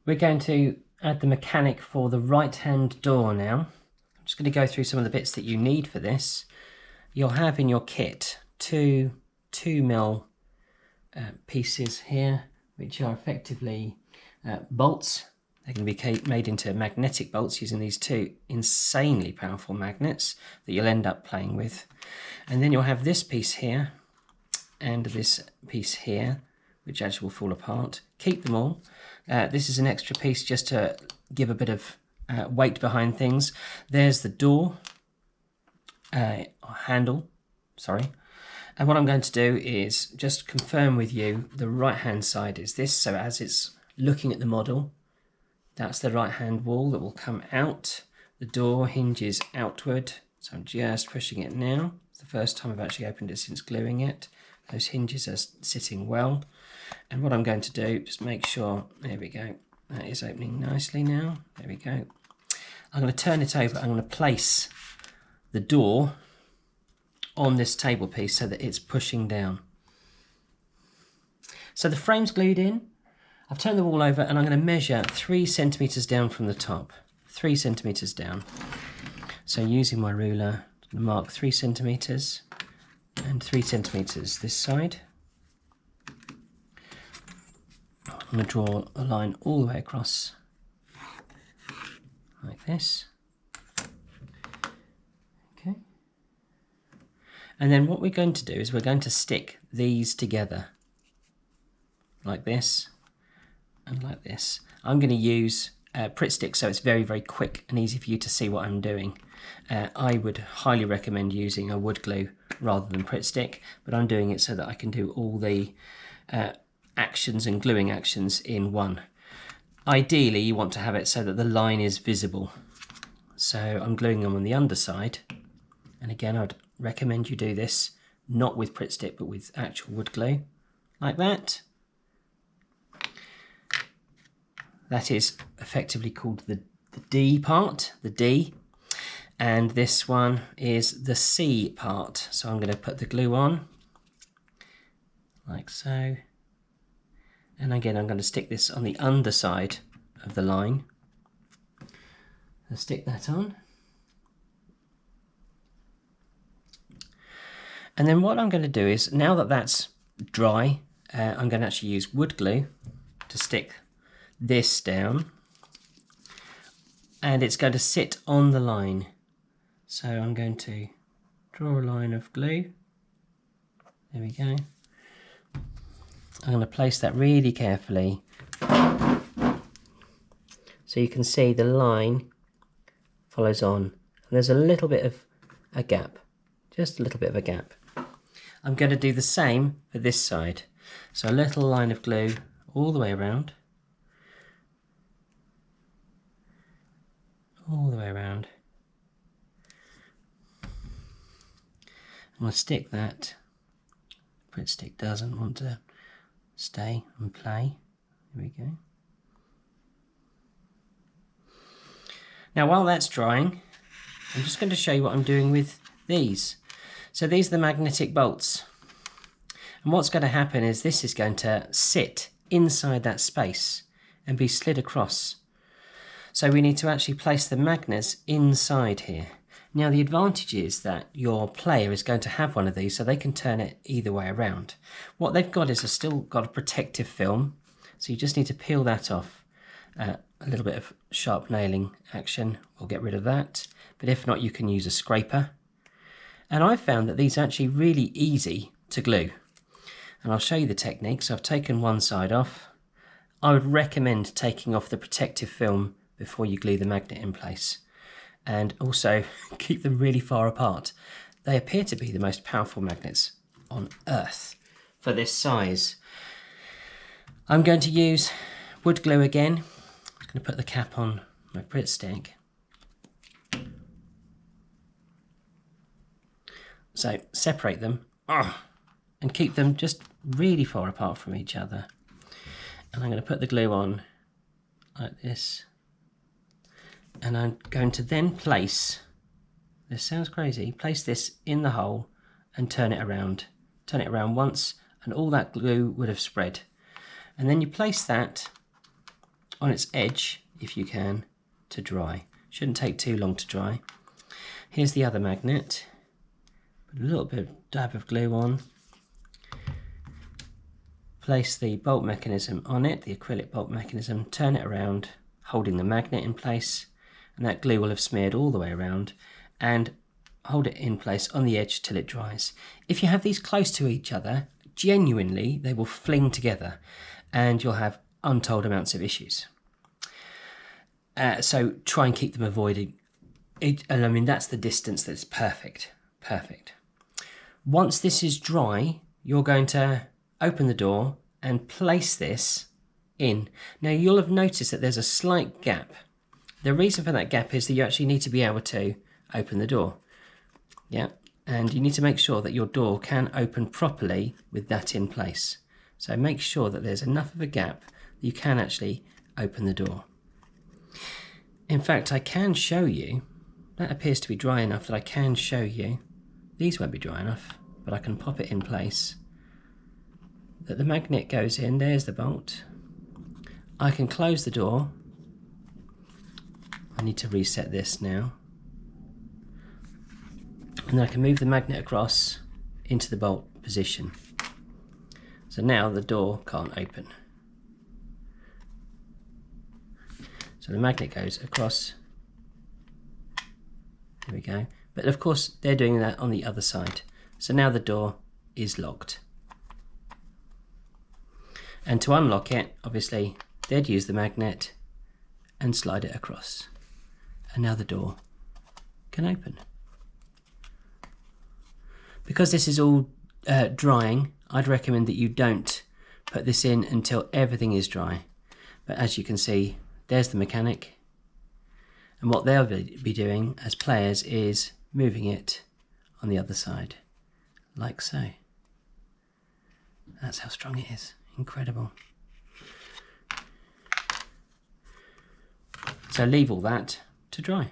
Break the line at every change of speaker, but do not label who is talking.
We're going to add the mechanic for the right-hand door now. I'm just going to go through some of the bits that you need for this. You'll have in your kit two 2mm pieces here, which are effectively bolts. They're going to be made into magnetic bolts using these two insanely powerful magnets that you'll end up playing with. And then you'll have this piece here and this piece here, which actually will fall apart. Keep them all. This is an extra piece just to give a bit of weight behind things. There's the door handle, sorry. And what I'm going to do is just confirm with you the right hand side is this. So as it's looking at the model, that's the right hand wall that will come out. The door hinges outward. So I'm just pushing it now. It's the first time I've actually opened it since gluing it. Those hinges are sitting well. And what I'm going to do, just make sure, there we go, that is opening nicely now. There we go. I'm going to turn it over. I'm going to place the door on this table piece so that it's pushing down. So the frame's glued in. I've turned the wall over and I'm going to measure 3 centimeters down from the top. 3 centimeters down. So using my ruler, I'm going to mark 3 centimeters and 3 centimeters this side. I'm going to draw a line all the way across like this. Okay. And then what we're going to do is we're going to stick these together like this and like this. I'm going to use Pritt stick so it's very, very quick and easy for you to see what I'm doing. I would highly recommend using a wood glue rather than Pritt stick, but I'm doing it so that I can do all the actions and gluing actions in one. Ideally, you want to have it so that the line is visible. So I'm gluing them on the underside. And again, I'd recommend you do this not with Pritt stick, but with actual wood glue, like that. That is effectively called the D part, the D. And this one is the C part. So I'm going to put the glue on, like so. And again, I'm going to stick this on the underside of the line. I'll stick that on. And then what I'm going to do is, now that that's dry, I'm going to actually use wood glue to stick this down. And it's going to sit on the line. So I'm going to draw a line of glue. There we go. I'm going to place that really carefully so you can see the line follows on. And there's a little bit of a gap, just a little bit of a gap. I'm going to do the same for this side. So a little line of glue all the way around. All the way around. I'm going to stick that. Pritt stick doesn't want to stay and play. There we go. Now while that's drying, I'm just going to show you what I'm doing with these. So these are the magnetic bolts. And what's going to happen is this is going to sit inside that space and be slid across. So we need to actually place the magnets inside here. Now the advantage is that your player is going to have one of these so they can turn it either way around. What they've got is still got a protective film, so you just need to peel that off. A little bit of sharp nailing action will get rid of that, but if not you can use a scraper. And I've found that these are actually really easy to glue. And I'll show you the technique. So I've taken one side off. I would recommend taking off the protective film before you glue the magnet in place. And also keep them really far apart. They appear to be the most powerful magnets on Earth for this size. I'm going to use wood glue again. I'm going to put the cap on my Pritt stick. So separate them and keep them just really far apart from each other. And I'm going to put the glue on like this. And I'm going to then place, this sounds crazy, place this in the hole and turn it around. Turn it around once and all that glue would have spread. And then you place that on its edge, if you can, to dry. Shouldn't take too long to dry. Here's the other magnet. Put a little bit of dab of glue on. Place the bolt mechanism on it, the acrylic bolt mechanism, turn it around, holding the magnet in place, and that glue will have smeared all the way around, and hold it in place on the edge till it dries. If you have these close to each other, genuinely they will fling together and you'll have untold amounts of issues. So try and keep them avoided. And I mean, that's the distance that's perfect. Perfect. Once this is dry, you're going to open the door and place this in. Now you'll have noticed that there's a slight gap. The reason for that gap is that you actually need to be able to open the door. Yeah, and you need to make sure that your door can open properly with that in place. So make sure that there's enough of a gap that you can actually open the door. In fact, I can show you, that appears to be dry enough that I can show you, these won't be dry enough, but I can pop it in place, that the magnet goes in, there's the bolt. I can close the door. I need to reset this now. And then I can move the magnet across into the bolt position. So now the door can't open. So the magnet goes across. There we go. But of course they're doing that on the other side. So now the door is locked. And to unlock it, obviously, they'd use the magnet and slide it across. And now the door can open. Because this is all drying, I'd recommend that you don't put this in until everything is dry. But as you can see, there's the mechanic. And what they'll be doing as players is moving it on the other side, like so. That's how strong it is. Incredible. So leave all that to dry.